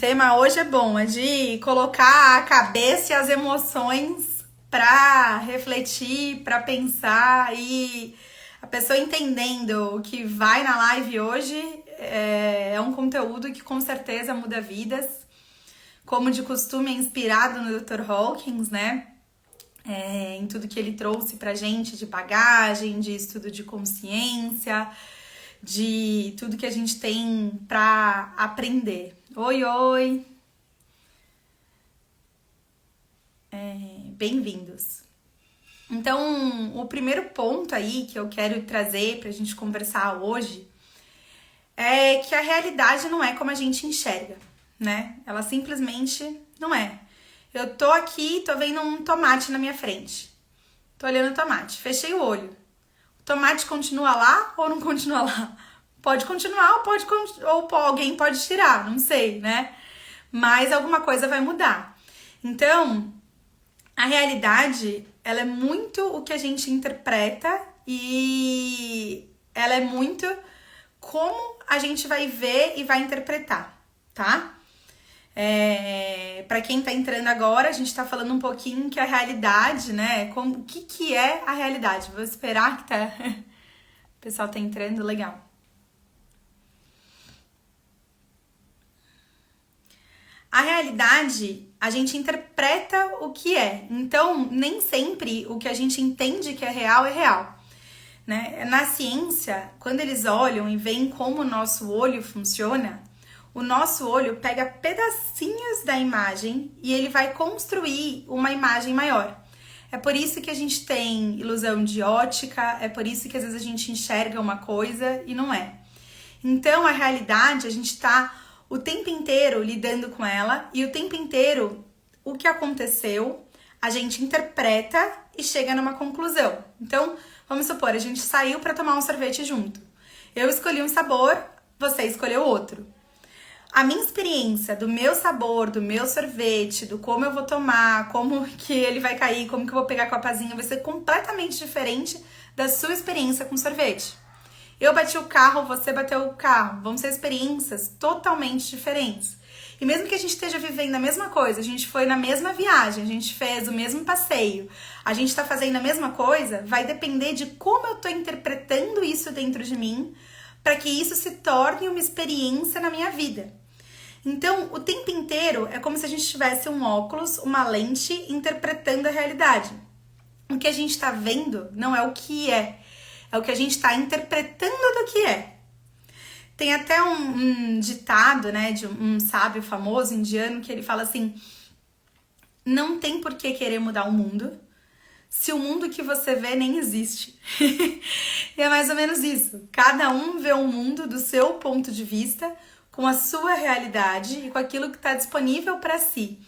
tema hoje é bom, é de colocar a cabeça e as emoções pra refletir, pra pensar e a pessoa entendendo o que vai na live hoje é um conteúdo que com certeza muda vidas. Como de costume é inspirado no Dr. Hawkins, né? Em tudo que ele trouxe pra gente de bagagem, de estudo de consciência, de tudo que a gente tem pra aprender. Oi, oi! Bem-vindos! Então, o primeiro ponto aí que eu quero trazer pra gente conversar hoje é que a realidade não é como a gente enxerga, né? Ela simplesmente não é. Eu tô aqui, tô vendo um tomate na minha frente. Tô olhando o tomate, fechei o olho. O tomate continua lá ou não continua lá? Pode continuar ou alguém pode tirar, não sei, né? Mas alguma coisa vai mudar. Então, a realidade, ela é muito o que a gente interpreta e ela é muito como a gente vai ver e vai interpretar, tá? Para quem tá entrando agora, a gente tá falando um pouquinho que a realidade, né? O que é a realidade? Vou esperar que o pessoal tá entrando, legal. A realidade, a gente interpreta o que é. Então, nem sempre o que a gente entende que é real, né? Na ciência, quando eles olham e veem como o nosso olho funciona, o nosso olho pega pedacinhos da imagem e ele vai construir uma imagem maior. É por isso que a gente tem ilusão de ótica, é por isso que às vezes a gente enxerga uma coisa e não é. Então, a realidade, a gente tá o tempo inteiro lidando com ela e o tempo inteiro o que aconteceu, a gente interpreta e chega numa conclusão. Então, vamos supor, a gente saiu para tomar um sorvete junto. Eu escolhi um sabor, você escolheu outro. A minha experiência do meu sabor, do meu sorvete, do como eu vou tomar, como que ele vai cair, como que eu vou pegar com a pazinha, vai ser completamente diferente da sua experiência com sorvete. Eu bati o carro, você bateu o carro. Vão ser experiências totalmente diferentes. E mesmo que a gente esteja vivendo a mesma coisa, a gente foi na mesma viagem, a gente fez o mesmo passeio, a gente está fazendo a mesma coisa, vai depender de como eu estou interpretando isso dentro de mim para que isso se torne uma experiência na minha vida. Então, o tempo inteiro é como se a gente tivesse um óculos, uma lente interpretando a realidade. O que a gente está vendo não é o que é o que a gente está interpretando do que é. Tem até um ditado, né, de um sábio famoso indiano que ele fala assim: não tem por que querer mudar o mundo se o mundo que você vê nem existe. E é mais ou menos isso. Cada um vê o mundo do seu ponto de vista, com a sua realidade e com aquilo que está disponível para si.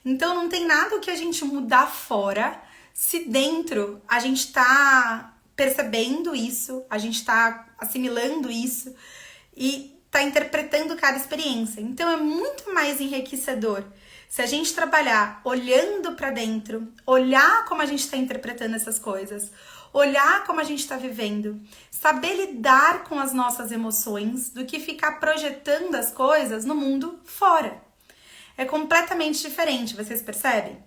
Então não tem nada que a gente mudar fora se dentro a gente está percebendo isso, a gente está assimilando isso e está interpretando cada experiência. Então é muito mais enriquecedor se a gente trabalhar olhando para dentro, olhar como a gente está interpretando essas coisas, olhar como a gente está vivendo, saber lidar com as nossas emoções, do que ficar projetando as coisas no mundo fora. É completamente diferente, vocês percebem?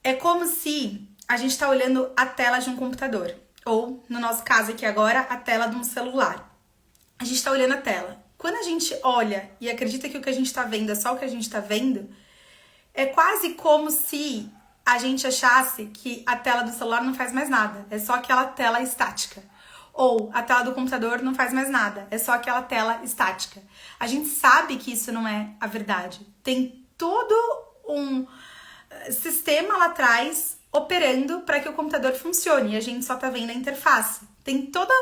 É como se a gente está olhando a tela de um computador, ou, no nosso caso aqui agora, a tela de um celular. A gente está olhando a tela. Quando a gente olha e acredita que o que a gente está vendo é só o que a gente está vendo, é quase como se a gente achasse que a tela do celular não faz mais nada, é só aquela tela estática. Ou a tela do computador não faz mais nada, é só aquela tela estática. A gente sabe que isso não é a verdade. Tem todo um sistema lá atrás operando para que o computador funcione e a gente só tá vendo a interface. Tem todo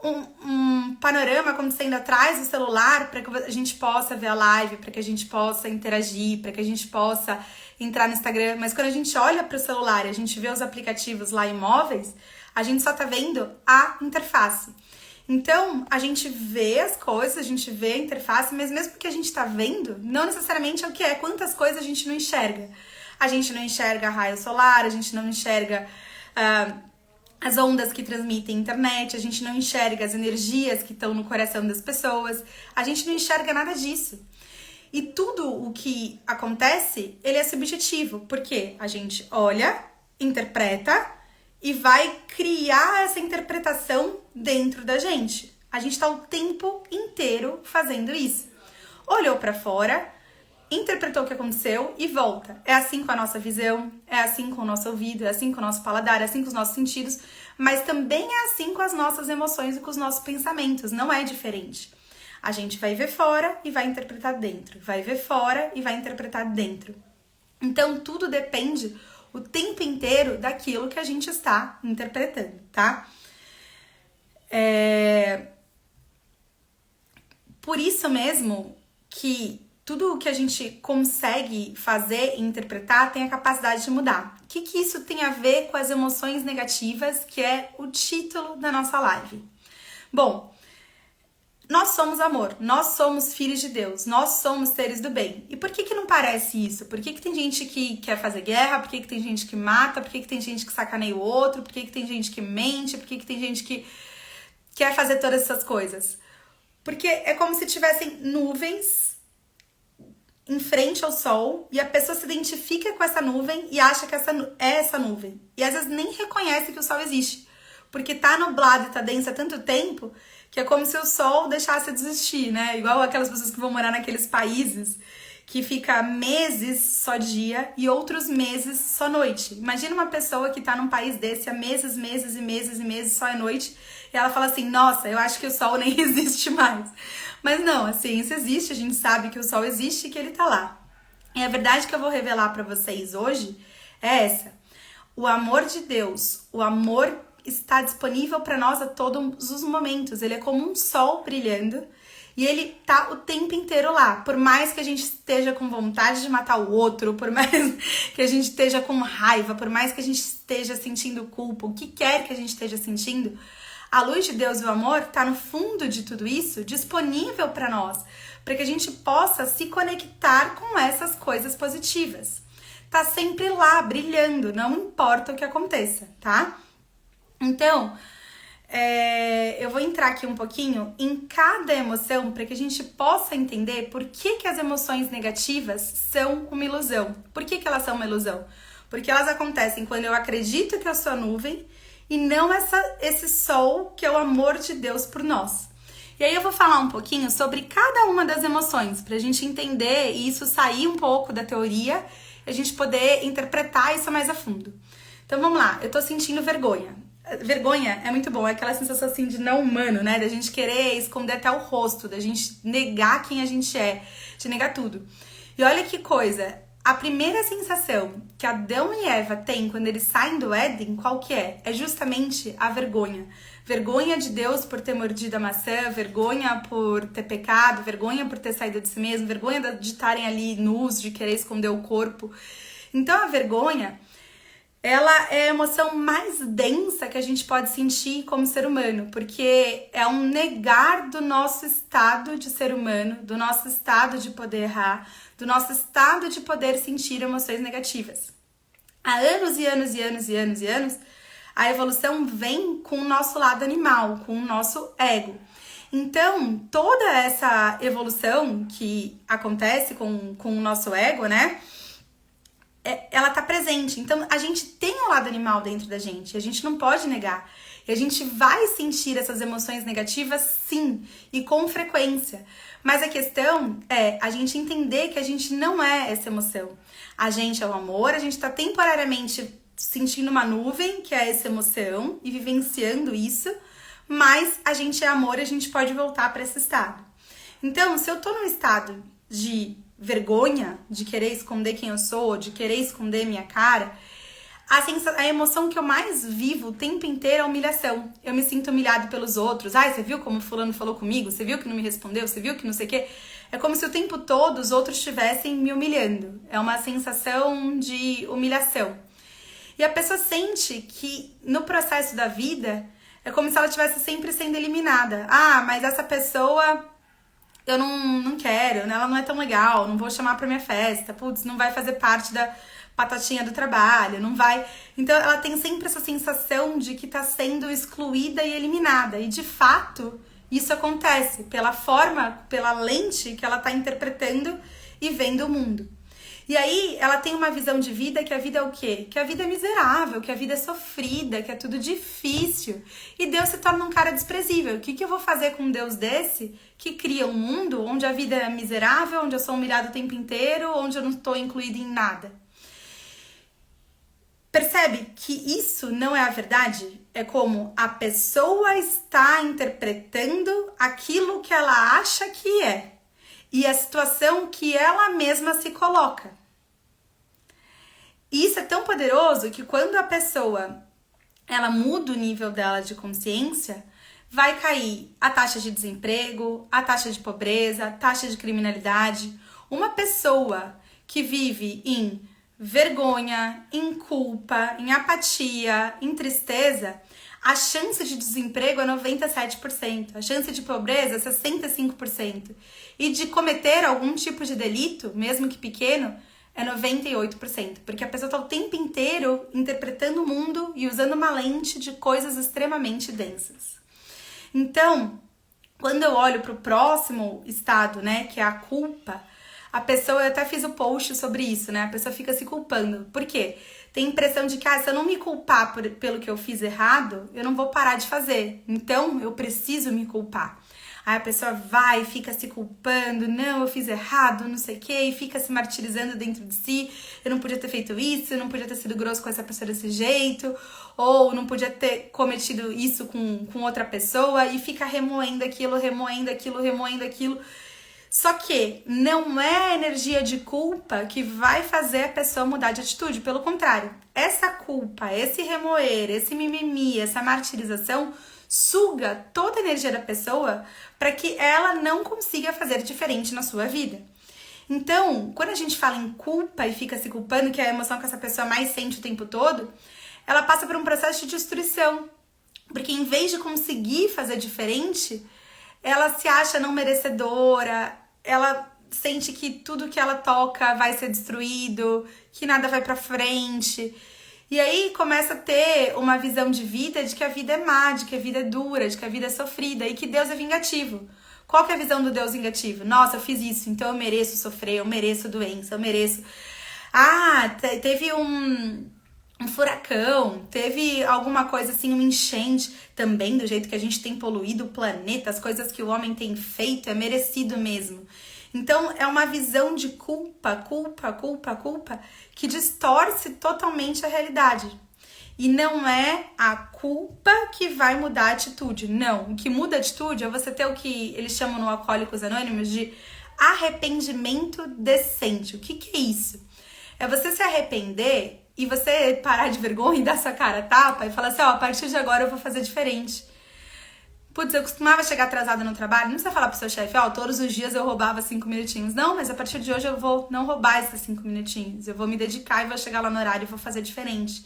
um panorama acontecendo atrás do celular para que a gente possa ver a live, para que a gente possa interagir, para que a gente possa entrar no Instagram. Mas quando a gente olha para o celular e a gente vê os aplicativos lá imóveis, a gente só tá vendo a interface. Então, a gente vê as coisas, a gente vê a interface, mas mesmo que a gente tá vendo, não necessariamente é o que é. Quantas coisas a gente não enxerga? A gente não enxerga raio solar, a gente não enxerga as ondas que transmitem internet, a gente não enxerga as energias que estão no coração das pessoas, a gente não enxerga nada disso. E tudo o que acontece, ele é subjetivo, porque a gente olha, interpreta e vai criar essa interpretação dentro da gente. A gente tá o tempo inteiro fazendo isso. Olhou para fora, interpretou o que aconteceu e volta. É assim com a nossa visão, é assim com o nosso ouvido, é assim com o nosso paladar, é assim com os nossos sentidos, mas também é assim com as nossas emoções e com os nossos pensamentos, não é diferente. A gente vai ver fora e vai interpretar dentro, vai ver fora e vai interpretar dentro. Então, tudo depende o tempo inteiro daquilo que a gente está interpretando, tá? Por isso mesmo que tudo o que a gente consegue fazer e interpretar tem a capacidade de mudar. O que isso tem a ver com as emoções negativas, que é o título da nossa live? Bom, nós somos amor, nós somos filhos de Deus, nós somos seres do bem. E por que não parece isso? Por que tem gente que quer fazer guerra? Por que tem gente que mata? Por que tem gente que sacaneia o outro? Por que tem gente que mente? Por que tem gente que quer fazer todas essas coisas? Porque é como se tivessem nuvens em frente ao sol e a pessoa se identifica com essa nuvem e acha que essa nuvem. E às vezes nem reconhece que o sol existe, porque tá nublado e tá denso há tanto tempo que é como se o sol deixasse de existir, né? Igual aquelas pessoas que vão morar naqueles países que fica meses só dia e outros meses só noite. Imagina uma pessoa que tá num país desse há meses, meses e meses e meses só é noite e ela fala assim, nossa, eu acho que o sol nem existe mais. Mas não, a ciência existe, a gente sabe que o sol existe e que ele tá lá. E a verdade que eu vou revelar pra vocês hoje é essa. O amor de Deus, o amor está disponível para nós a todos os momentos. Ele é como um sol brilhando e ele tá o tempo inteiro lá. Por mais que a gente esteja com vontade de matar o outro, por mais que a gente esteja com raiva, por mais que a gente esteja sentindo culpa, o que quer que a gente esteja sentindo, a luz de Deus e o amor tá no fundo de tudo isso, disponível para nós, para que a gente possa se conectar com essas coisas positivas. Tá sempre lá, brilhando, não importa o que aconteça, tá? Então, eu vou entrar aqui um pouquinho em cada emoção para que a gente possa entender por que as emoções negativas são uma ilusão. Por que elas são uma ilusão? Porque elas acontecem quando eu acredito que eu sou a nuvem e não esse sol que é o amor de Deus por nós. E aí eu vou falar um pouquinho sobre cada uma das emoções para a gente entender e isso sair um pouco da teoria e a gente poder interpretar isso mais a fundo. Então vamos lá, eu tô sentindo vergonha. Vergonha é muito bom, é aquela sensação assim de não humano, né? Da gente querer esconder até o rosto, da gente negar quem a gente é, de negar tudo. E olha que coisa, a primeira sensação que Adão e Eva têm quando eles saem do Éden, qual que é? É justamente a vergonha. Vergonha de Deus por ter mordido a maçã, vergonha por ter pecado, vergonha por ter saído de si mesmo, vergonha de estarem ali nus, de querer esconder o corpo. Então a vergonha, ela é a emoção mais densa que a gente pode sentir como ser humano, porque é um negar do nosso estado de ser humano, do nosso estado de poder errar, do nosso estado de poder sentir emoções negativas. Há anos e anos e anos e anos e anos, a evolução vem com o nosso lado animal, com o nosso ego. Então, toda essa evolução que acontece com o nosso ego, né? Ela tá presente. Então, a gente tem o lado animal dentro da gente. A gente não pode negar. E a gente vai sentir essas emoções negativas, sim. E com frequência. Mas a questão é a gente entender que a gente não é essa emoção. A gente é o amor. A gente tá temporariamente sentindo uma nuvem, que é essa emoção. E vivenciando isso. Mas a gente é amor e a gente pode voltar para esse estado. Então, se eu tô num estado de vergonha, de querer esconder quem eu sou, de querer esconder minha cara, a emoção que eu mais vivo o tempo inteiro é a humilhação. Eu me sinto humilhado pelos outros. Ai, você viu como fulano falou comigo? Você viu que não me respondeu? Você viu que não sei o quê? É como se o tempo todo os outros estivessem me humilhando. É uma sensação de humilhação. E a pessoa sente que no processo da vida é como se ela estivesse sempre sendo eliminada. Ah, mas essa pessoa eu não quero, né? Ela não é tão legal, não vou chamar pra minha festa, putz, não vai fazer parte da batatinha do trabalho, não vai... Então, ela tem sempre essa sensação de que tá sendo excluída e eliminada. E, de fato, Isso acontece pela forma, pela lente que ela está interpretando e vendo o mundo. E aí ela tem uma visão de vida que a vida é o quê? Que a vida é miserável, que a vida é sofrida, que é tudo difícil. E Deus se torna um cara desprezível. O que eu vou fazer com um Deus desse que cria um mundo onde a vida é miserável, onde eu sou humilhado o tempo inteiro, onde eu não estou incluída em nada? Percebe que isso não é a verdade? É como a pessoa está interpretando aquilo que ela acha que é. E a situação que ela mesma se coloca. E isso é tão poderoso que quando a pessoa ela muda o nível dela de consciência, vai cair a taxa de desemprego, a taxa de pobreza, a taxa de criminalidade. Uma pessoa que vive em vergonha, em culpa, em apatia, em tristeza, a chance de desemprego é 97%, a chance de pobreza é 65%. E de cometer algum tipo de delito, mesmo que pequeno, é 98%. Porque a pessoa está o tempo inteiro interpretando o mundo e usando uma lente de coisas extremamente densas. Então, quando eu olho para o próximo estado, né, que é a culpa, a pessoa, eu até fiz o post sobre isso, né? A pessoa fica se culpando. Por quê? Tem a impressão de que se eu não me culpar pelo que eu fiz errado, eu não vou parar de fazer. Então, eu preciso me culpar. Aí a pessoa vai e fica se culpando, não, eu fiz errado, não sei o quê, e fica se martirizando dentro de si, eu não podia ter feito isso, eu não podia ter sido grosso com essa pessoa desse jeito, ou não podia ter cometido isso com outra pessoa, e fica remoendo aquilo, remoendo aquilo, remoendo aquilo. Só que não é a energia de culpa que vai fazer a pessoa mudar de atitude, pelo contrário, essa culpa, esse remoer, esse mimimi, essa martirização suga toda a energia da pessoa para que ela não consiga fazer diferente na sua vida. Então, quando a gente fala em culpa e fica se culpando, que é a emoção que essa pessoa mais sente o tempo todo, ela passa por um processo de destruição. Porque em vez de conseguir fazer diferente, ela se acha não merecedora, ela sente que tudo que ela toca vai ser destruído, que nada vai pra frente. E aí começa a ter uma visão de vida de que a vida é má, de que a vida é dura, de que a vida é sofrida e que Deus é vingativo. Qual que é a visão do Deus vingativo? Nossa, eu fiz isso, então eu mereço sofrer, eu mereço doença, eu mereço... teve um furacão, teve alguma coisa assim, um enchente, também do jeito que a gente tem poluído o planeta, as coisas que o homem tem feito, é merecido mesmo. Então, é uma visão de culpa, que distorce totalmente a realidade. E não é a culpa que vai mudar a atitude, não. O que muda a atitude é você ter o que eles chamam no Alcoólicos Anônimos de arrependimento decente. O que é isso? É você se arrepender e você parar de vergonha e dar sua cara a tapa e falar assim, ó, a partir de agora eu vou fazer diferente. Putz, eu costumava chegar atrasada no trabalho, não precisa falar pro seu chefe, ó, todos os dias eu roubava 5 minutinhos. Não, mas a partir de hoje eu vou não roubar esses 5 minutinhos. Eu vou me dedicar e vou chegar lá no horário e vou fazer diferente.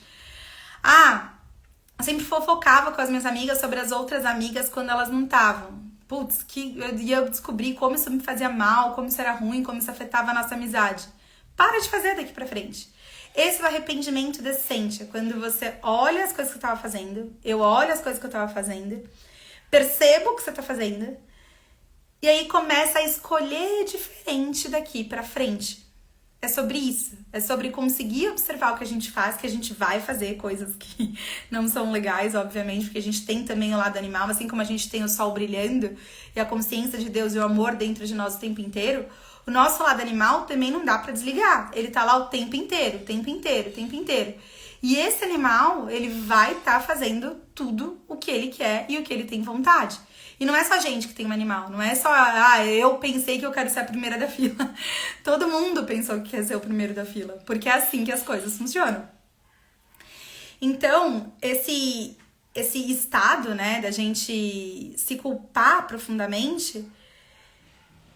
Eu sempre fofocava com as minhas amigas sobre as outras amigas quando elas não estavam. Putz, que eu ia descobrir como isso me fazia mal, como isso era ruim, como isso afetava a nossa amizade. Para de fazer daqui pra frente. Esse é o arrependimento decente, é quando você olha as coisas que eu tava fazendo, eu olho as coisas que eu tava fazendo, percebo o que você tá fazendo, e aí começa a escolher diferente daqui pra frente. É sobre isso, é sobre conseguir observar o que a gente faz, que a gente vai fazer coisas que não são legais, obviamente, porque a gente tem também o lado animal, assim como a gente tem o sol brilhando e a consciência de Deus e o amor dentro de nós o tempo inteiro, o nosso lado animal também não dá pra desligar, ele tá lá o tempo inteiro, o tempo inteiro, o tempo inteiro. E esse animal, ele vai estar fazendo tudo o que ele quer e o que ele tem vontade. E não é só a gente que tem um animal, não é só, eu pensei que eu quero ser a primeira da fila. Todo mundo pensou que quer ser o primeiro da fila, porque é assim que as coisas funcionam. Então, esse estado, né, da gente se culpar profundamente,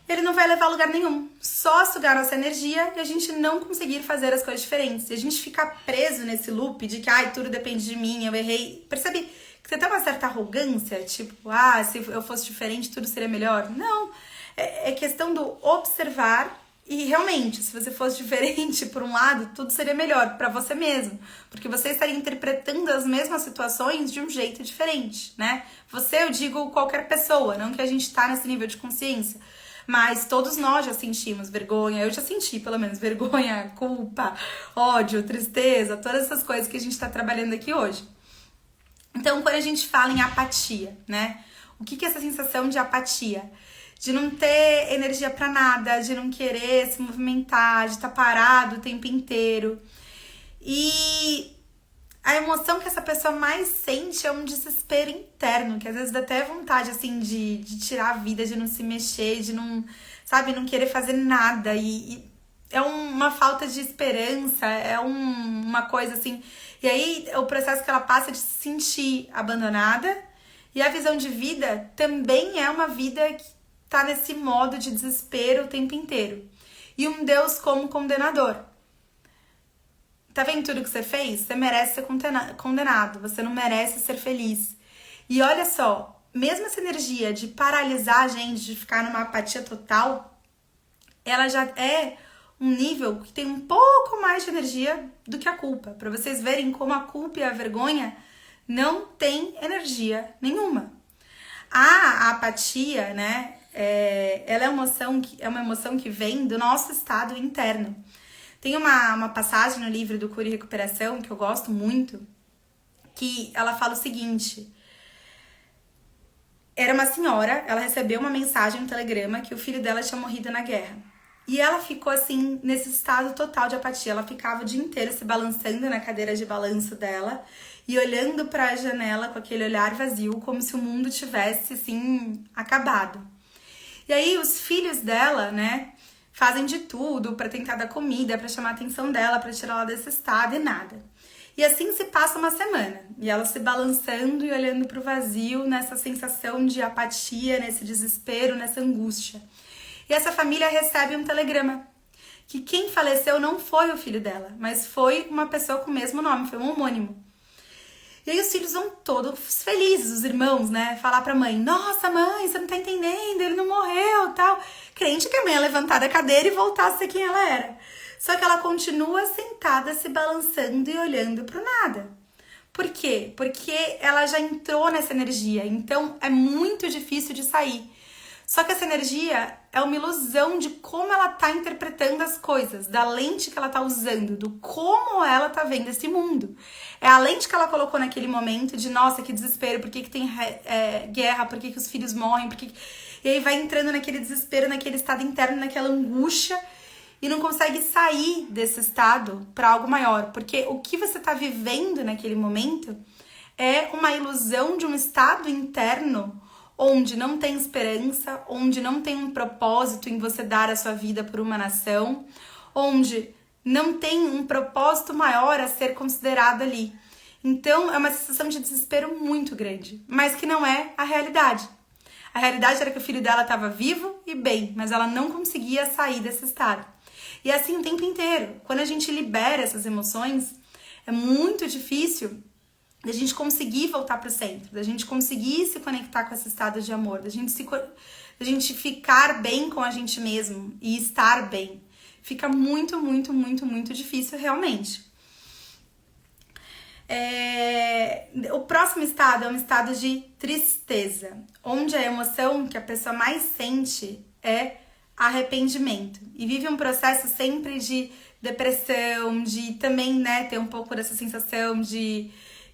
ele não vai levar a lugar nenhum. Só sugar nossa energia e a gente não conseguir fazer as coisas diferentes. E a gente ficar preso nesse loop de que, tudo depende de mim, eu errei. Percebe que você tem uma certa arrogância? Tipo, se eu fosse diferente, tudo seria melhor. Não. É questão do observar E realmente, se você fosse diferente por um lado, tudo seria melhor para você mesmo, porque você estaria interpretando as mesmas situações de um jeito diferente, né? Você, eu digo qualquer pessoa, não que a gente tá nesse nível de consciência, mas todos nós já sentimos vergonha, eu já senti pelo menos vergonha, culpa, ódio, tristeza, todas essas coisas que a gente tá trabalhando aqui hoje. Então, quando a gente fala em apatia, né? O que é essa sensação de apatia? De não ter energia pra nada, de não querer se movimentar, de estar parado o tempo inteiro. E a emoção que essa pessoa mais sente é um desespero interno, que às vezes dá até vontade, assim, de tirar a vida, de não se mexer, de não, sabe, não querer fazer nada. E é uma falta de esperança, é uma coisa assim. E aí, o processo que ela passa de se sentir abandonada. E a visão de vida também é uma vida que tá nesse modo de desespero o tempo inteiro. E um Deus como condenador. Tá vendo tudo que você fez? Você merece ser condenado. Você não merece ser feliz. E olha só, mesmo essa energia de paralisar a gente, de ficar numa apatia total, ela já é um nível que tem um pouco mais de energia do que a culpa. Pra vocês verem como a culpa e a vergonha não tem energia nenhuma. A apatia, né? Ela é uma emoção que vem do nosso estado interno. Tem uma passagem no livro do Cura e Recuperação que eu gosto muito, que ela fala o seguinte: era uma senhora, ela recebeu uma mensagem no telegrama que o filho dela tinha morrido na guerra. E ela ficou assim, nesse estado total de apatia. Ela ficava o dia inteiro se balançando na cadeira de balanço dela e olhando para a janela com aquele olhar vazio, como se o mundo tivesse, assim, acabado. E aí os filhos dela, né, fazem de tudo para tentar dar comida, para chamar a atenção dela, para tirar ela desse estado e nada. E assim se passa uma semana, e ela se balançando e olhando para o vazio, nessa sensação de apatia, nesse desespero, nessa angústia. E essa família recebe um telegrama, que quem faleceu não foi o filho dela, mas foi uma pessoa com o mesmo nome, foi um homônimo. E aí os filhos vão todos felizes, os irmãos, né? Falar pra mãe: nossa, mãe, você não tá entendendo, ele não morreu, tal. Crente que a mãe ia levantar da cadeira e voltar a ser quem ela era. Só que ela continua sentada, se balançando e olhando pro nada. Por quê? Porque ela já entrou nessa energia, então é muito difícil de sair. Só que essa energia é uma ilusão de como ela tá interpretando as coisas, da lente que ela tá usando, do como ela tá vendo esse mundo. É a lente que ela colocou naquele momento de, nossa, que desespero, por que tem guerra, por que os filhos morrem, E aí vai entrando naquele desespero, naquele estado interno, naquela angústia, e não consegue sair desse estado para algo maior. Porque o que você tá vivendo naquele momento é uma ilusão de um estado interno onde não tem esperança, onde não tem um propósito em você dar a sua vida por uma nação, onde não tem um propósito maior a ser considerado ali. Então, é uma sensação de desespero muito grande, mas que não é a realidade. A realidade era que o filho dela estava vivo e bem, mas ela não conseguia sair desse estado. E assim o tempo inteiro. Quando a gente libera essas emoções, é muito difícil da gente conseguir voltar para o centro, da gente conseguir se conectar com esse estado de amor, da gente ficar bem com a gente mesmo e estar bem. Fica muito, muito, muito, muito difícil realmente. O próximo estado é um estado de tristeza, onde a emoção que a pessoa mais sente é arrependimento. E vive um processo sempre de depressão, de também, né, ter um pouco dessa sensação de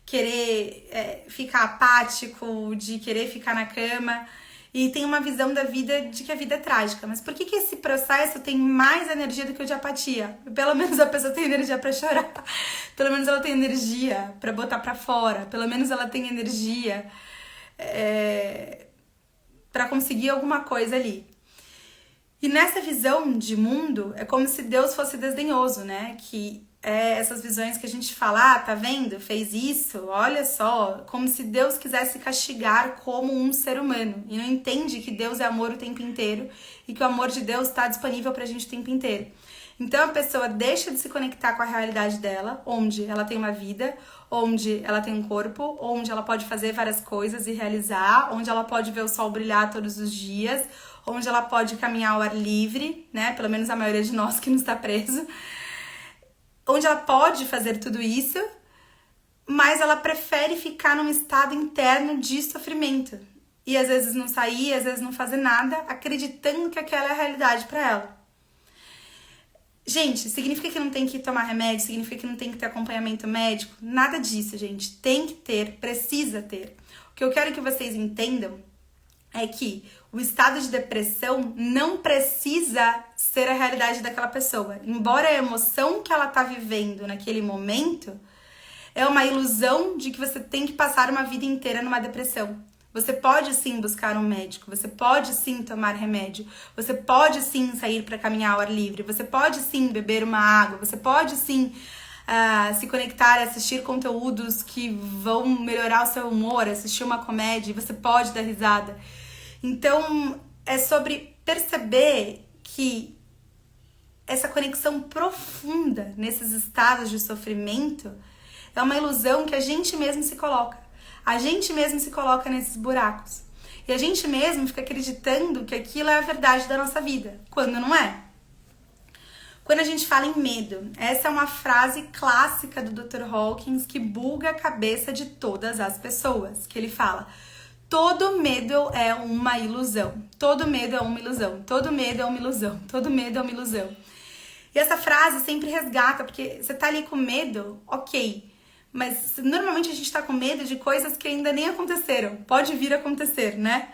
querer ficar apático, de querer ficar na cama, e tem uma visão da vida de que a vida é trágica. Mas por que esse processo tem mais energia do que o de apatia? Pelo menos a pessoa tem energia pra chorar, pelo menos ela tem energia pra botar pra fora, pelo menos ela tem energia pra conseguir alguma coisa ali. E nessa visão de mundo, é como se Deus fosse desdenhoso, né? Que essas visões que a gente fala, tá vendo? Fez isso, olha só, como se Deus quisesse castigar como um ser humano. E não entende que Deus é amor o tempo inteiro e que o amor de Deus está disponível pra gente o tempo inteiro. Então a pessoa deixa de se conectar com a realidade dela, onde ela tem uma vida, onde ela tem um corpo, onde ela pode fazer várias coisas e realizar, onde ela pode ver o sol brilhar todos os dias, onde ela pode caminhar ao ar livre, né? Pelo menos a maioria de nós que não está preso. Onde ela pode fazer tudo isso, mas ela prefere ficar num estado interno de sofrimento. E às vezes não sair, às vezes não fazer nada, acreditando que aquela é a realidade para ela. Gente, significa que não tem que tomar remédio, significa que não tem que ter acompanhamento médico? Nada disso, gente. Tem que ter, precisa ter. O que eu quero que vocês entendam é que o estado de depressão não precisa ser a realidade daquela pessoa. Embora a emoção que ela tá vivendo naquele momento é uma ilusão de que você tem que passar uma vida inteira numa depressão. Você pode sim buscar um médico, você pode sim tomar remédio, você pode sim sair para caminhar ao ar livre, você pode sim beber uma água, você pode sim se conectar, assistir conteúdos que vão melhorar o seu humor, assistir uma comédia, você pode dar risada. Então, é sobre perceber que essa conexão profunda nesses estados de sofrimento é uma ilusão que a gente mesmo se coloca. A gente mesmo se coloca nesses buracos. E a gente mesmo fica acreditando que aquilo é a verdade da nossa vida, quando não é. Quando a gente fala em medo, essa é uma frase clássica do Dr. Hawkins que buga a cabeça de todas as pessoas. Que ele fala: todo medo é uma ilusão. Todo medo é uma ilusão. Todo medo é uma ilusão. Todo medo é uma ilusão. E essa frase sempre resgata, porque você tá ali com medo, ok. Mas normalmente a gente tá com medo de coisas que ainda nem aconteceram. Pode vir a acontecer, né?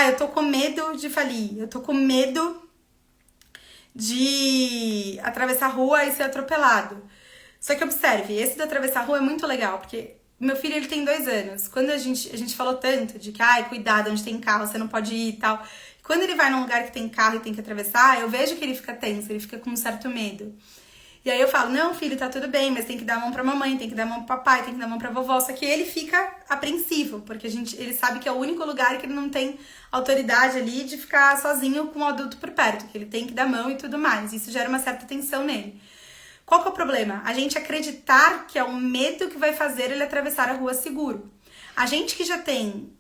Eu tô com medo de falir. Eu tô com medo de atravessar a rua e ser atropelado. Só que observe, esse de atravessar a rua é muito legal, porque meu filho, ele tem 2 anos. Quando a gente falou tanto de que, cuidado, onde tem carro, você não pode ir e tal. Quando ele vai num lugar que tem carro e tem que atravessar, eu vejo que ele fica tenso, ele fica com um certo medo. E aí eu falo: não, filho, tá tudo bem, mas tem que dar a mão pra mamãe, tem que dar a mão pro papai, tem que dar a mão pra vovó. Só que ele fica apreensivo, porque ele sabe que é o único lugar que ele não tem autoridade ali de ficar sozinho com um adulto por perto, que ele tem que dar a mão e tudo mais. Isso gera uma certa tensão nele. Qual que é o problema? A gente acreditar que é o medo que vai fazer ele atravessar a rua seguro. A gente que já tem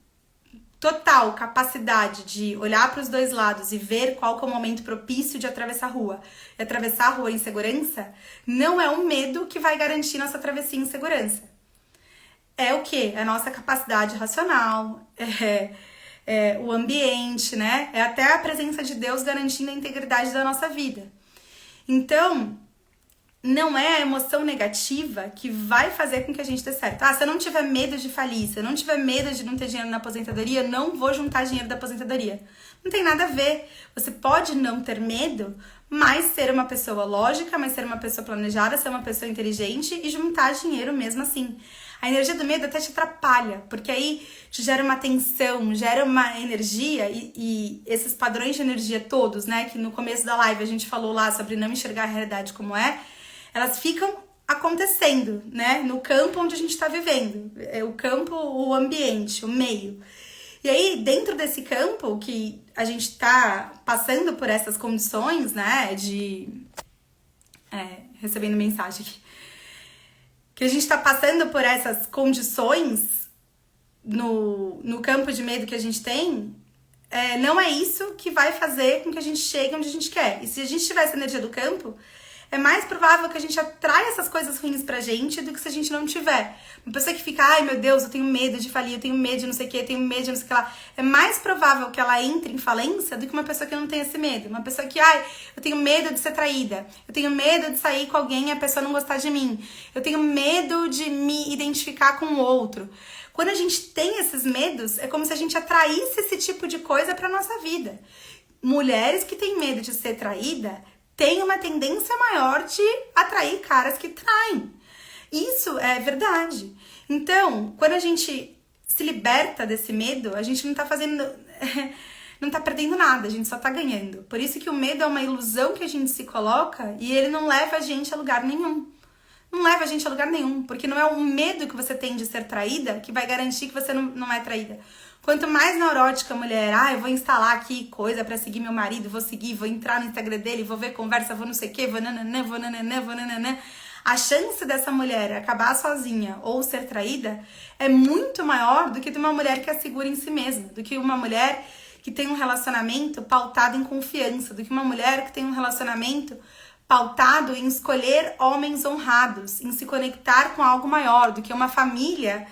total capacidade de olhar para os 2 lados e ver qual que é o momento propício de atravessar a rua e atravessar a rua em segurança, não é um medo que vai garantir nossa travessia em segurança. É o quê? É a nossa capacidade racional, é o ambiente, né? É até a presença de Deus garantindo a integridade da nossa vida. Então, não é a emoção negativa que vai fazer com que a gente dê certo. Se eu não tiver medo de falir, se eu não tiver medo de não ter dinheiro na aposentadoria, não vou juntar dinheiro da aposentadoria. Não tem nada a ver. Você pode não ter medo, mas ser uma pessoa lógica, mas ser uma pessoa planejada, ser uma pessoa inteligente e juntar dinheiro mesmo assim. A energia do medo até te atrapalha, porque aí te gera uma tensão, gera uma energia e esses padrões de energia todos, né, que no começo da live a gente falou lá sobre não enxergar a realidade como é, elas ficam acontecendo, né? No campo onde a gente está vivendo. O campo, o ambiente, o meio. E aí, dentro desse campo que a gente está passando por essas condições, né? Recebendo mensagem aqui. Que a gente está passando por essas condições no campo de medo que a gente tem, não é isso que vai fazer com que a gente chegue onde a gente quer. E se a gente tiver essa energia do campo, é mais provável que a gente atraia essas coisas ruins pra gente do que se a gente não tiver. Uma pessoa que fica: meu Deus, eu tenho medo de falir, eu tenho medo de não sei o que, eu tenho medo de não sei o que lá. É mais provável que ela entre em falência do que uma pessoa que não tem esse medo. Uma pessoa que, eu tenho medo de ser traída, eu tenho medo de sair com alguém e a pessoa não gostar de mim, eu tenho medo de me identificar com o outro. Quando a gente tem esses medos, é como se a gente atraísse esse tipo de coisa pra nossa vida. Mulheres que têm medo de ser traída tem uma tendência maior de atrair caras que traem. Isso é verdade. Então, quando a gente se liberta desse medo, a gente não tá fazendo... não tá perdendo nada, a gente só tá ganhando. Por isso que o medo é uma ilusão que a gente se coloca e ele não leva a gente a lugar nenhum. Não leva a gente a lugar nenhum, porque não é o medo que você tem de ser traída que vai garantir que você não é traída. Quanto mais neurótica a mulher, eu vou instalar aqui coisa pra seguir meu marido, vou entrar no Instagram dele, vou ver conversa, vou não sei o que, vou nananã, vou nananã. A chance dessa mulher acabar sozinha ou ser traída é muito maior do que de uma mulher que é segura em si mesma, do que uma mulher que tem um relacionamento pautado em confiança, do que uma mulher que tem um relacionamento pautado em escolher homens honrados, em se conectar com algo maior, do que uma família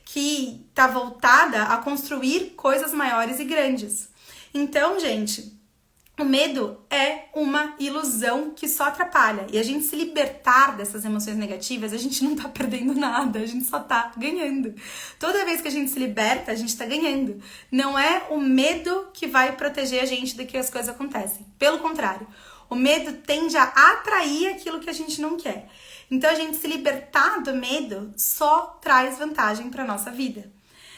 que está voltada a construir coisas maiores e grandes. Então, gente, o medo é uma ilusão que só atrapalha. E a gente se libertar dessas emoções negativas, a gente não tá perdendo nada, a gente só tá ganhando. Toda vez que a gente se liberta, a gente tá ganhando. Não é o medo que vai proteger a gente do que as coisas acontecem. Pelo contrário, o medo tende a atrair aquilo que a gente não quer. Então, a gente se libertar do medo só traz vantagem para nossa vida,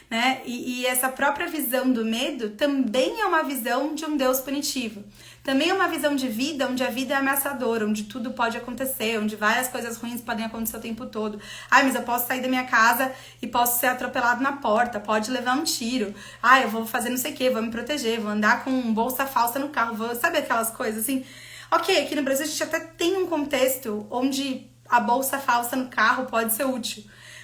né? E essa própria visão do medo também é uma visão de um Deus punitivo. Também é uma visão de vida onde a vida é ameaçadora, onde tudo pode acontecer, onde várias coisas ruins podem acontecer o tempo todo. Ai, mas eu posso sair da minha casa e posso ser atropelado na porta, pode levar um tiro. Ai, eu vou fazer não sei o que, vou me proteger, vou andar com bolsa falsa no carro, sabe aquelas coisas assim? Ok, aqui no Brasil a gente até tem um contexto onde a bolsa falsa no carro pode ser útil.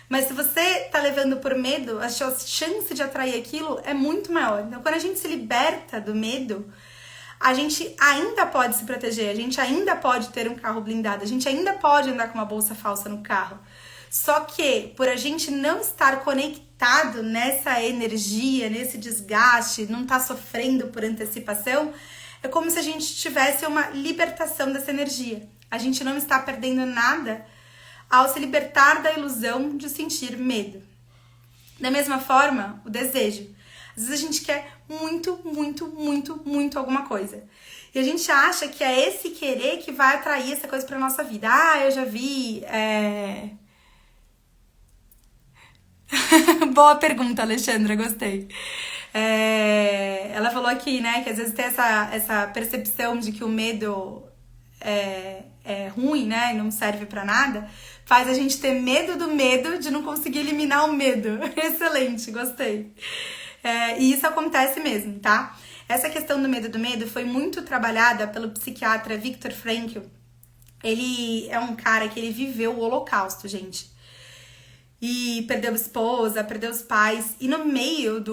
Mas se você tá levando por medo, a chance de atrair aquilo é muito maior. Então, quando a gente se liberta do medo, a gente ainda pode se proteger, a gente ainda pode ter um carro blindado, a gente ainda pode andar com uma bolsa falsa no carro. Só que, por a gente não estar conectado nessa energia, nesse desgaste, não estar sofrendo por antecipação, é como se a gente tivesse uma libertação dessa energia. A gente não está perdendo nada ao se libertar da ilusão de sentir medo. Da mesma forma, o desejo. Às vezes a gente quer muito, muito, muito, muito alguma coisa. E a gente acha que é esse querer que vai atrair essa coisa para nossa vida. Ah, eu já vi... Boa pergunta, Alexandra, gostei. Ela falou aqui, né, que às vezes tem essa percepção de que o medo é ruim, né, e não serve pra nada, faz a gente ter medo do medo de não conseguir eliminar o medo. Excelente, gostei. E isso acontece mesmo, tá? Essa questão do medo foi muito trabalhada pelo psiquiatra Viktor Frankl. Ele é um cara que ele viveu o Holocausto, gente. E perdeu a esposa, perdeu os pais. E no meio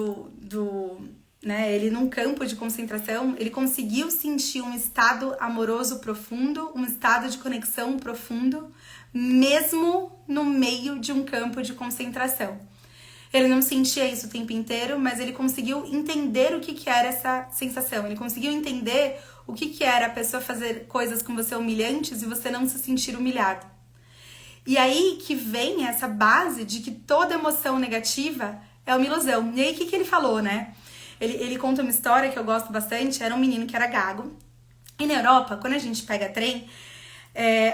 ele num campo de concentração, ele conseguiu sentir um estado amoroso profundo, um estado de conexão profundo, mesmo no meio de um campo de concentração. Ele não sentia isso o tempo inteiro, mas ele conseguiu entender o que era essa sensação. Ele conseguiu entender o que era a pessoa fazer coisas com você humilhantes e você não se sentir humilhado. E aí que vem essa base de que toda emoção negativa é uma ilusão. E aí o que ele falou, né? Ele conta uma história que eu gosto bastante. Era um menino que era gago. E na Europa, quando a gente pega trem,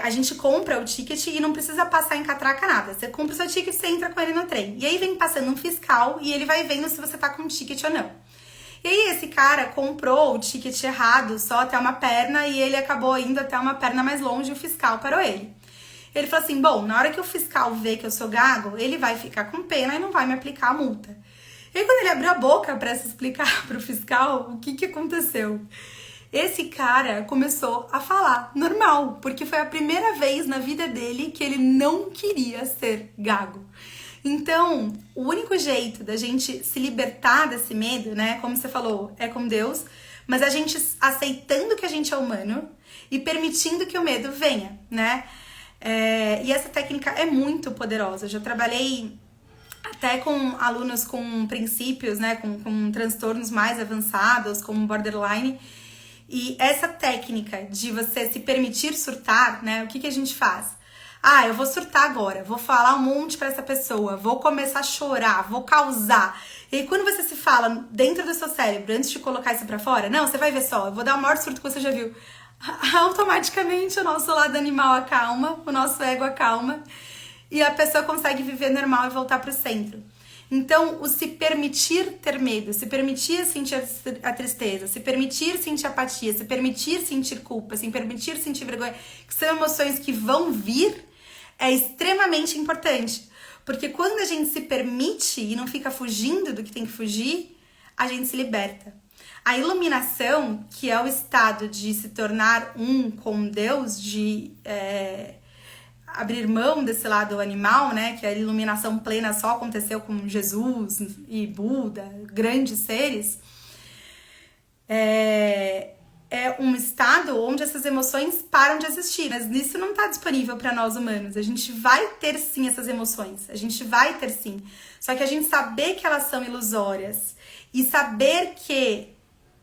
a gente compra o ticket e não precisa passar em catraca nada. Você compra o seu ticket e você entra com ele no trem. E aí vem passando um fiscal e ele vai vendo se você tá com o ticket ou não. E aí esse cara comprou o ticket errado, só até uma perna, e ele acabou indo até uma perna mais longe e o fiscal parou ele. Ele falou assim, bom, na hora que o fiscal vê que eu sou gago, ele vai ficar com pena e não vai me aplicar a multa. E aí quando ele abriu a boca para se explicar pro fiscal o que aconteceu, esse cara começou a falar normal, porque foi a primeira vez na vida dele que ele não queria ser gago. Então, o único jeito da gente se libertar desse medo, né, como você falou, é com Deus, mas a gente aceitando que a gente é humano e permitindo que o medo venha, né? E essa técnica é muito poderosa. Eu já trabalhei até com alunos com princípios, né, com transtornos mais avançados, como borderline. E essa técnica de você se permitir surtar, né, o que a gente faz? Ah, eu vou surtar agora, vou falar um monte pra essa pessoa, vou começar a chorar, vou causar. E aí, quando você se fala dentro do seu cérebro, antes de colocar isso pra fora, não, você vai ver só, eu vou dar o maior surto que você já viu. Automaticamente o nosso lado animal acalma, o nosso ego acalma e a pessoa consegue viver normal e voltar pro centro. Então, o se permitir ter medo, se permitir sentir a tristeza, se permitir sentir apatia, se permitir sentir culpa, se permitir sentir vergonha, que são emoções que vão vir, é extremamente importante. Porque quando a gente se permite e não fica fugindo do que tem que fugir, a gente se liberta. A iluminação, que é o estado de se tornar um com Deus, de abrir mão desse lado animal, né? Que a iluminação plena só aconteceu com Jesus e Buda, grandes seres. É um estado onde essas emoções param de existir, mas isso não está disponível para nós humanos. A gente vai ter sim essas emoções, a gente vai ter sim. Só que a gente saber que elas são ilusórias e saber que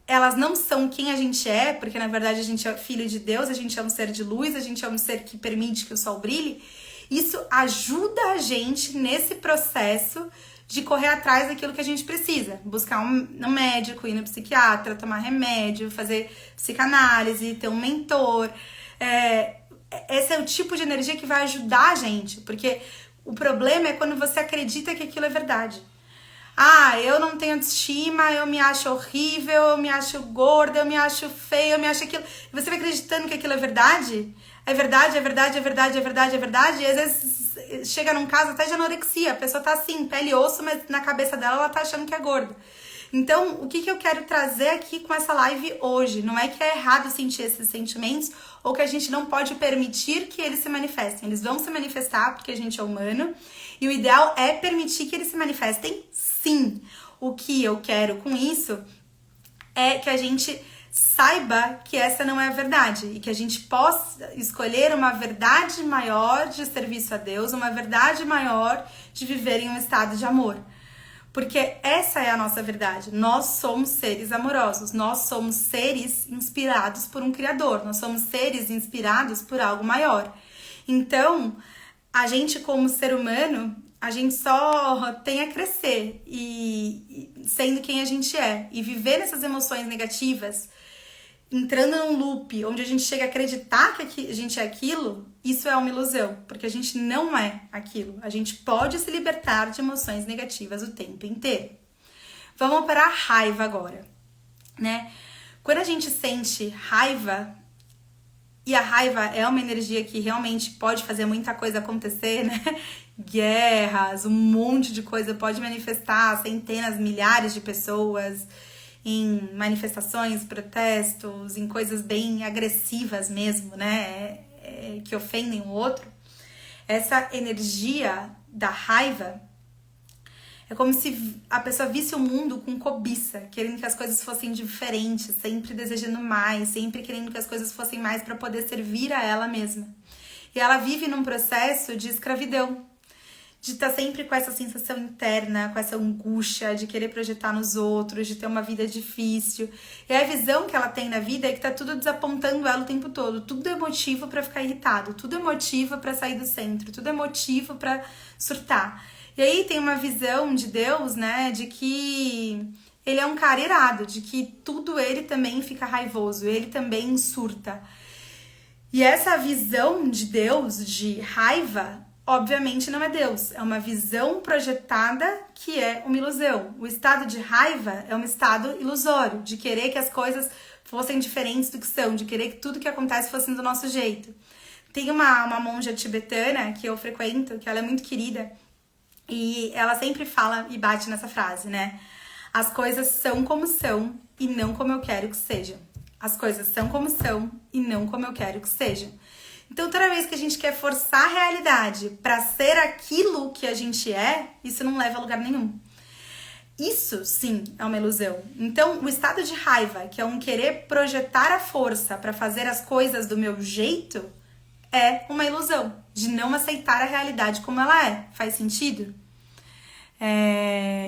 elas não são quem a gente é, porque na verdade a gente é filho de Deus, a gente é um ser de luz, a gente é um ser que permite que o sol brilhe, isso ajuda a gente nesse processo de correr atrás daquilo que a gente precisa. Buscar um médico, ir no psiquiatra, tomar remédio, fazer psicanálise, ter um mentor. Esse é o tipo de energia que vai ajudar a gente, porque o problema é quando você acredita que aquilo é verdade. Ah, eu não tenho autoestima, eu me acho horrível, eu me acho gorda, eu me acho feia, eu me acho aquilo. E você vai acreditando que aquilo é verdade? É verdade, é verdade, é verdade, é verdade, é verdade. E às vezes chega num caso até de anorexia. A pessoa tá assim, pele e osso, mas na cabeça dela ela tá achando que é gorda. Então, o que eu quero trazer aqui com essa live hoje? Não é que é errado sentir esses sentimentos ou que a gente não pode permitir que eles se manifestem. Eles vão se manifestar porque a gente é humano. E o ideal é permitir que eles se manifestem, sim. O que eu quero com isso é que a gente saiba que essa não é a verdade e que a gente possa escolher uma verdade maior de serviço a Deus, uma verdade maior de viver em um estado de amor. Porque essa é a nossa verdade. Nós somos seres amorosos, nós somos seres inspirados por um Criador, nós somos seres inspirados por algo maior. Então, a gente como ser humano, a gente só tem a crescer e sendo quem a gente é. E viver essas emoções negativas, entrando num loop onde a gente chega a acreditar que a gente é aquilo, isso é uma ilusão, porque a gente não é aquilo. A gente pode se libertar de emoções negativas o tempo inteiro. Vamos para a raiva agora, né? Quando a gente sente raiva, e a raiva é uma energia que realmente pode fazer muita coisa acontecer, né? Guerras, um monte de coisa pode manifestar, centenas, milhares de pessoas em manifestações, protestos, em coisas bem agressivas mesmo, né? Que ofendem o outro. Essa energia da raiva é como se a pessoa visse o mundo com cobiça, querendo que as coisas fossem diferentes, sempre desejando mais, sempre querendo que as coisas fossem mais para poder servir a ela mesma. E ela vive num processo de escravidão, de estar sempre com essa sensação interna, com essa angústia, de querer projetar nos outros, de ter uma vida difícil. E a visão que ela tem na vida é que tá tudo desapontando ela o tempo todo. Tudo é motivo para ficar irritado, tudo é motivo para sair do centro, tudo é motivo para surtar. E aí tem uma visão de Deus, né, de que ele é um cara irado, de que tudo ele também fica raivoso, ele também surta. E essa visão de Deus, de raiva, obviamente não é Deus, é uma visão projetada que é uma ilusão. O estado de raiva é um estado ilusório, de querer que as coisas fossem diferentes do que são, de querer que tudo que acontece fosse do nosso jeito. Tem uma monja tibetana que eu frequento, que ela é muito querida, e ela sempre fala e bate nessa frase, né? As coisas são como são e não como eu quero que sejam. As coisas são como são e não como eu quero que sejam. Então, toda vez que a gente quer forçar a realidade para ser aquilo que a gente é, isso não leva a lugar nenhum. Isso, sim, é uma ilusão. Então, o estado de raiva, que é um querer projetar a força para fazer as coisas do meu jeito, é uma ilusão de não aceitar a realidade como ela é. Faz sentido?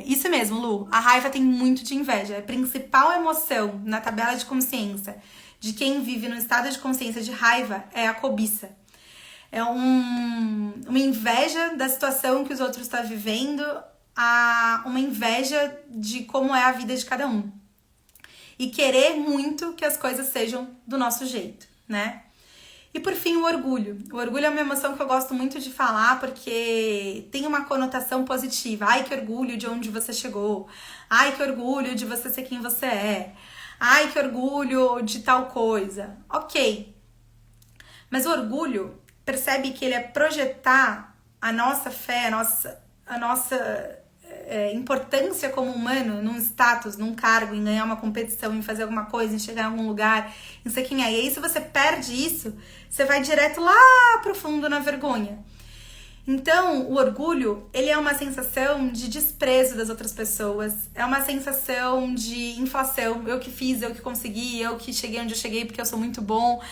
Isso mesmo, Lu. A raiva tem muito de inveja. A principal emoção na tabela de consciência de quem vive no estado de consciência de raiva é a cobiça. É uma inveja da situação que os outros estão vivendo, uma inveja de como é a vida de cada um. E querer muito que as coisas sejam do nosso jeito, né? E por fim, o orgulho. O orgulho é uma emoção que eu gosto muito de falar porque tem uma conotação positiva. Ai, que orgulho de onde você chegou. Ai, que orgulho de você ser quem você é. Ai, que orgulho de tal coisa. Ok. Mas o orgulho, percebe que ele é projetar a nossa fé, a nossa importância como humano num status, num cargo, em ganhar uma competição, em fazer alguma coisa, em chegar em algum lugar, em ser quem é. E aí, se você perde isso, você vai direto lá pro fundo na vergonha. Então, o orgulho, ele é uma sensação de desprezo das outras pessoas, é uma sensação de inflação, eu que fiz, eu que consegui, eu que cheguei onde eu cheguei porque eu sou muito bom.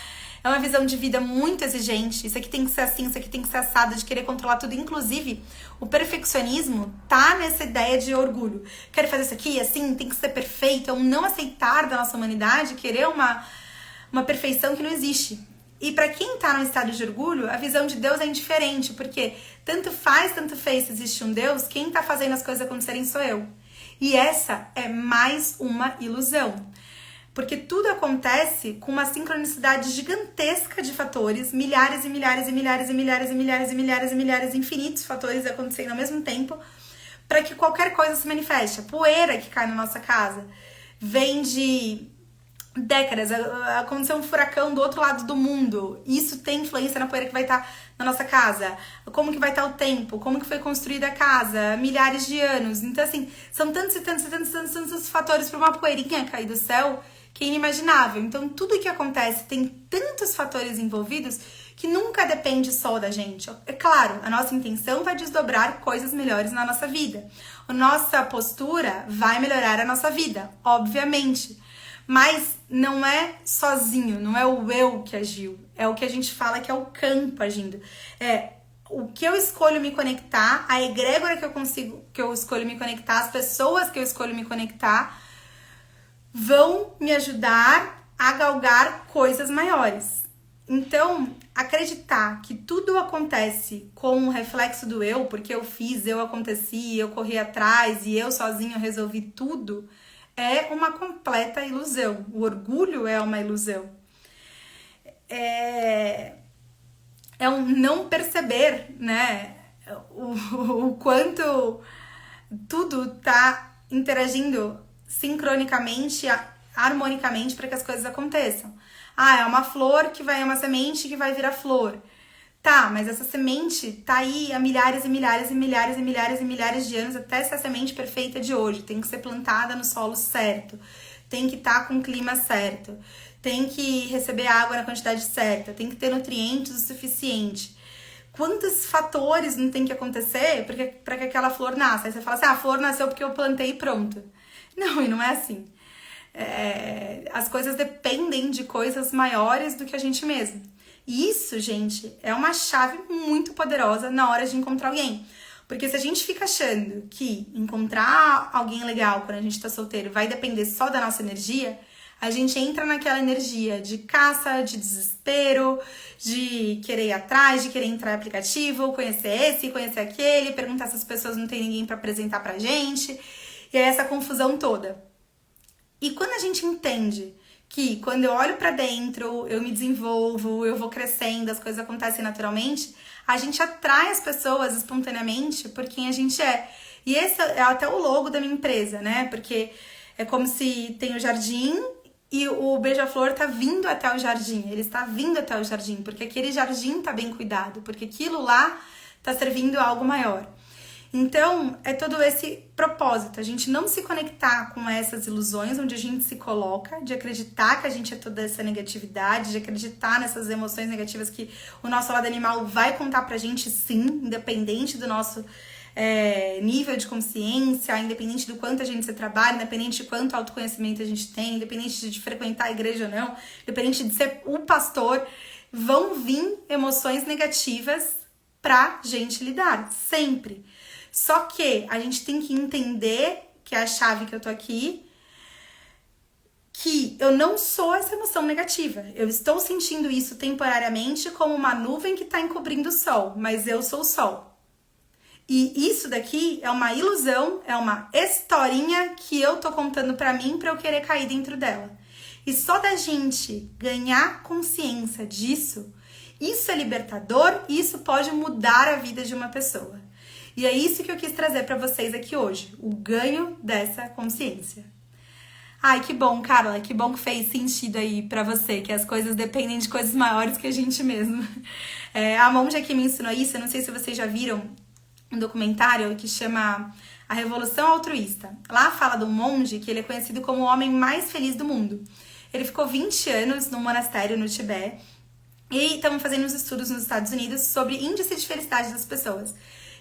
É uma visão de vida muito exigente, isso aqui tem que ser assim, isso aqui tem que ser assado, de querer controlar tudo. Inclusive, o perfeccionismo tá nessa ideia de orgulho. Quero fazer isso aqui, assim, tem que ser perfeito, é um não aceitar da nossa humanidade, querer uma perfeição que não existe. E para quem tá no estado de orgulho, a visão de Deus é indiferente, porque tanto faz, tanto fez se existe um Deus, quem tá fazendo as coisas acontecerem sou eu. E essa é mais uma ilusão. Porque tudo acontece com uma sincronicidade gigantesca de fatores, milhares e milhares e milhares e milhares e milhares e milhares e milhares, infinitos fatores acontecendo ao mesmo tempo, para que qualquer coisa se manifeste. A poeira que cai na nossa casa vem de décadas, aconteceu um furacão do outro lado do mundo, isso tem influência na poeira que vai estar na nossa casa, como que vai estar o tempo, como que foi construída a casa, milhares de anos. Então assim, são tantos e tantos e tantos, tantos, tantos fatores para uma poeirinha cair do céu que é inimaginável. Então tudo que acontece tem tantos fatores envolvidos que nunca depende só da gente. É claro, a nossa intenção vai desdobrar coisas melhores na nossa vida, a nossa postura vai melhorar a nossa vida, obviamente. Mas não é sozinho, não é o eu que agiu. É o que a gente fala que é o campo agindo. É o que eu escolho me conectar, a egrégora que eu escolho me conectar, as pessoas que eu escolho me conectar, vão me ajudar a galgar coisas maiores. Então, acreditar que tudo acontece com um reflexo do eu, porque eu fiz, eu aconteci, eu corri atrás e eu sozinho resolvi tudo, é uma completa ilusão. O orgulho é uma ilusão. É um não perceber, né? O quanto tudo tá interagindo sincronicamente, harmonicamente para que as coisas aconteçam. Ah, é uma flor que vai, é uma semente que vai virar flor. Tá, mas essa semente tá aí há milhares e milhares e milhares e milhares e milhares de anos até ser a semente perfeita de hoje. Tem que ser plantada no solo certo, tem que estar com o clima certo, tem que receber água na quantidade certa, tem que ter nutrientes o suficiente. Quantos fatores não tem que acontecer para que aquela flor nasça? Aí você fala assim, a flor nasceu porque eu plantei e pronto. Não, e não é assim. As coisas dependem de coisas maiores do que a gente mesmo. E isso, gente, é uma chave muito poderosa na hora de encontrar alguém. Porque se a gente fica achando que encontrar alguém legal quando a gente tá solteiro vai depender só da nossa energia, a gente entra naquela energia de caça, de desespero, de querer ir atrás, de querer entrar no aplicativo, conhecer esse, conhecer aquele, perguntar se as pessoas não tem ninguém para apresentar pra gente. E é essa confusão toda. E quando a gente entende que quando eu olho pra dentro, eu me desenvolvo, eu vou crescendo, as coisas acontecem naturalmente, a gente atrai as pessoas espontaneamente por quem a gente é. E esse é até o logo da minha empresa, né? Porque é como se tem o jardim e o beija-flor tá vindo até o jardim. Ele está vindo até o jardim, porque aquele jardim tá bem cuidado, porque aquilo lá tá servindo a algo maior. Então, é todo esse propósito, a gente não se conectar com essas ilusões onde a gente se coloca, de acreditar que a gente é toda essa negatividade, de acreditar nessas emoções negativas que o nosso lado animal vai contar pra gente sim, independente do nosso nível de consciência, independente do quanto a gente se trabalha, independente de quanto autoconhecimento a gente tem, independente de frequentar a igreja ou não, independente de ser o pastor, vão vir emoções negativas pra gente lidar, sempre. Só que a gente tem que entender, que é a chave que eu tô aqui, que eu não sou essa emoção negativa. Eu estou sentindo isso temporariamente como uma nuvem que tá encobrindo o sol, mas eu sou o sol. E isso daqui é uma ilusão, é uma historinha que eu tô contando pra mim pra eu querer cair dentro dela. E só da gente ganhar consciência disso, isso é libertador e isso pode mudar a vida de uma pessoa. E é isso que eu quis trazer pra vocês aqui hoje, o ganho dessa consciência. Ai, que bom, Carla, que bom que fez sentido aí pra você, que as coisas dependem de coisas maiores que a gente mesmo. A monja aqui me ensinou isso, eu não sei se vocês já viram um documentário que chama A Revolução Altruísta. Lá fala de um monge que ele é conhecido como o homem mais feliz do mundo. Ele ficou 20 anos num monastério no Tibete E estavam fazendo uns estudos nos Estados Unidos sobre índice de felicidade das pessoas.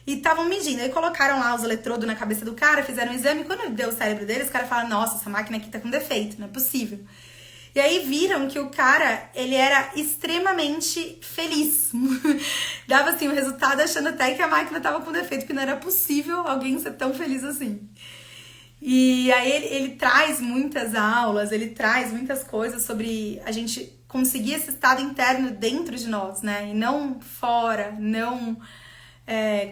E estavam medindo, aí colocaram lá os eletrodos na cabeça do cara, fizeram um exame, e quando deu o cérebro dele, os caras falaram, nossa, essa máquina aqui tá com defeito, não é possível. E aí viram que o cara, ele era extremamente feliz. Dava assim o resultado achando até que a máquina tava com defeito, que não era possível alguém ser tão feliz assim. E aí ele traz muitas aulas, ele traz muitas coisas sobre a gente conseguir esse estado interno dentro de nós, né? E não fora, não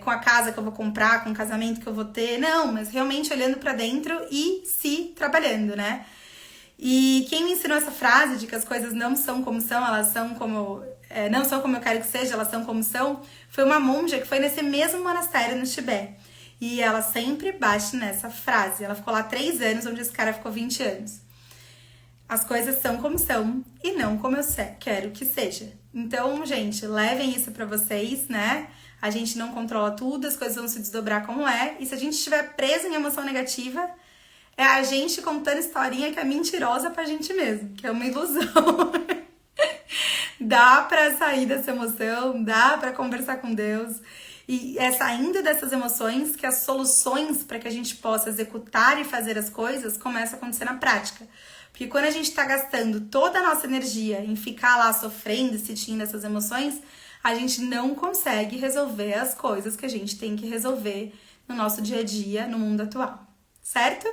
com a casa que eu vou comprar, com o casamento que eu vou ter, não, mas realmente olhando pra dentro e se trabalhando, né? E quem me ensinou essa frase de que as coisas não são como são, elas são como... não são como eu quero que seja, elas são como são, foi uma monja que foi nesse mesmo monastério no Tibete. E ela sempre bate nessa frase. Ela ficou lá 3 anos, onde esse cara ficou 20 anos. As coisas são como são e não como eu quero que seja. Então, gente, levem isso pra vocês, né? A gente não controla tudo, as coisas vão se desdobrar como é. E se a gente estiver preso em emoção negativa, é a gente contando historinha que é mentirosa pra gente mesmo, que é uma ilusão. Dá pra sair dessa emoção, dá pra conversar com Deus. E é saindo dessas emoções que as soluções para que a gente possa executar e fazer as coisas começam a acontecer na prática. Porque quando a gente está gastando toda a nossa energia em ficar lá sofrendo e sentindo essas emoções, a gente não consegue resolver as coisas que a gente tem que resolver no nosso dia a dia, no mundo atual. Certo?